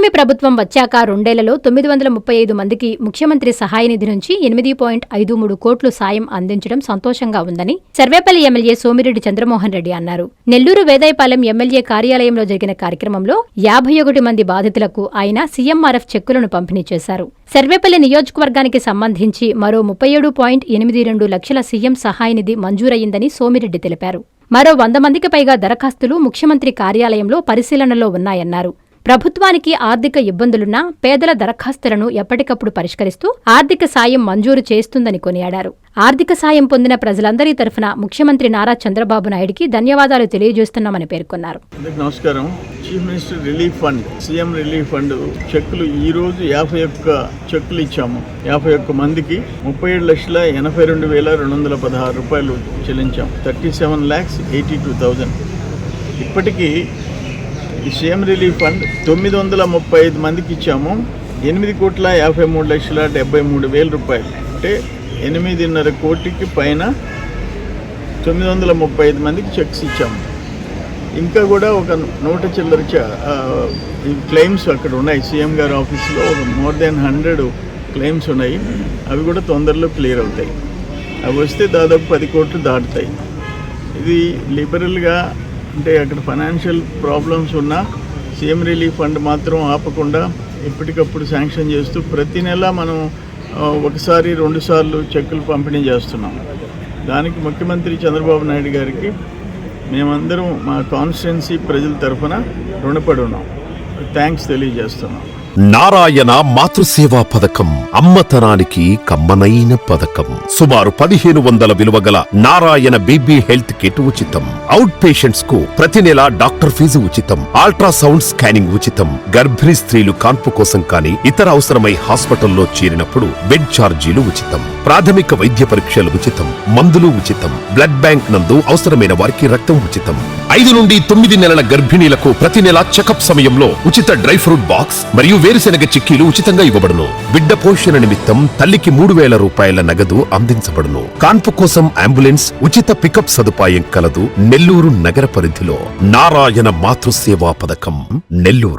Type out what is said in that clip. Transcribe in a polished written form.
కూటమి ప్రభుత్వం వచ్చాక 2 ఏళ్లలో 935 మందికి ముఖ్యమంత్రి సహాయ నిధి నుంచి 8.53 కోట్లు సాయం అందించడం సంతోషంగా ఉందని సర్వేపల్లి ఎమ్మెల్యే సోమిరెడ్డి చంద్రమోహన్ రెడ్డి అన్నారు. నెల్లూరు వేదాయపాలెం ఎమ్మెల్యే కార్యాలయంలో జరిగిన కార్యక్రమంలో 51 మంది బాధితులకు ఆయన సీఎంఆర్ఎఫ్ చెక్కులను పంపిణీ చేశారు. సర్వేపల్లి నియోజకవర్గానికి సంబంధించి మరో 37.82 లక్షల సీఎం సహాయ నిధి మంజూరయ్యిందని సోమిరెడ్డి తెలిపారు. మరో 100 మందికి పైగా దరఖాస్తులు ముఖ్యమంత్రి కార్యాలయంలో పరిశీలనలో ఉన్నాయన్నారు. ప్రభుత్వానికి ఆర్థిక ఇబ్బందులున్నా పేదల దరఖాస్తులను ఎప్పటికప్పుడు పరిష్కరిస్తూ ఆర్థిక సాయం మంజూరు చేస్తుందని కొనియాడారు. ఆర్థిక సాయం పొందిన ప్రజలందరి తరఫున ముఖ్యమంత్రి నారా చంద్రబాబు నాయుడికి ధన్యవాదాలు తెలియజేస్తున్నామని పేర్కొన్నారు. నమస్కారం. Chief minister relief fund, CM relief fund చెక్కులు ఈ రోజు 51 చెక్కులు ఇచ్చాము. 51 మందికి 37,82,216 రూపాయలు చెల్లించాం. 37,82,000. ఇప్పటికీ ఈ సీఎం రిలీఫ్ ఫండ్ 935 మందికి ఇచ్చాము. 8,53,73,000 రూపాయలు, అంటే 8.5 కోటికి పైన 935 మందికి చెక్స్ ఇచ్చాము. ఇంకా కూడా ఒక 100 చిల్లర క్లెయిమ్స్ అక్కడ ఉన్నాయి. సీఎం గారి ఆఫీస్లో ఒక more than 100 క్లెయిమ్స్ ఉన్నాయి. అవి కూడా తొందరలో క్లియర్ అవుతాయి. అవి వస్తే దాదాపు 10 కోట్లు దాటుతాయి. ఇది లిబరల్గా, అంటే అక్కడ ఫైనాన్షియల్ ప్రాబ్లమ్స్ ఉన్నా సీఎం రిలీఫ్ ఫండ్ మాత్రం ఆపకుండా ఎప్పటికప్పుడు శాంక్షన్ చేస్తూ ప్రతి నెల మనం 1 సారి 2 సార్లు చెక్కులు పంపిణీ చేస్తున్నాం. దానికి ముఖ్యమంత్రి చంద్రబాబు నాయుడు గారికి మేమందరం మా కాన్స్టిట్యున్సీ ప్రజల తరఫున రుణపడి ఉన్నాం. థ్యాంక్స్ తెలియజేస్తున్నాం. నారాయణ మాతృసేవా పథకం అమ్మతనానికి కమ్మనైన పథకం. సుమారు 1,500 విలువ గల నారాయణ బేబీ హెల్త్ కిట్ ఉచితం. అవుట్ పేషెంట్స్ కు ప్రతి నెల డాక్టర్ ఫీజు ఉచితం. అల్ట్రాసౌండ్ స్కానింగ్ ఉచితం. గర్భిణీ స్త్రీలు కాన్పు కోసం కానీ ఇతర అవసరమై హాస్పిటల్లో చేరినప్పుడు బెడ్ ఛార్జీలు ఉచితం. ప్రాథమిక వైద్య పరీక్షలు ఉచితం. మందులు ఉచితం. బ్లడ్ బ్యాంక్ నందు అవసరమైన వారికి రక్తం ఉచితం. 5 నుండి 9 నెలల గర్భిణీలకు ప్రతి నెల చెకప్ సమయంలో ఉచిత డ్రై ఫ్రూట్ బాక్స్ మరియు వేరుశెనగ చిక్కీలు ఉచితంగా ఇవ్వబడును. బిడ్డ పోషణ నిమిత్తం తల్లికి 3,000 రూపాయల నగదు అందించబడును. కాన్పు కోసం అంబులెన్స్ ఉచిత పికప్ సదుపాయం కలదు. నెల్లూరు నగర పరిధిలో నారాయణ మాతృసేవా పథకం, నెల్లూరు.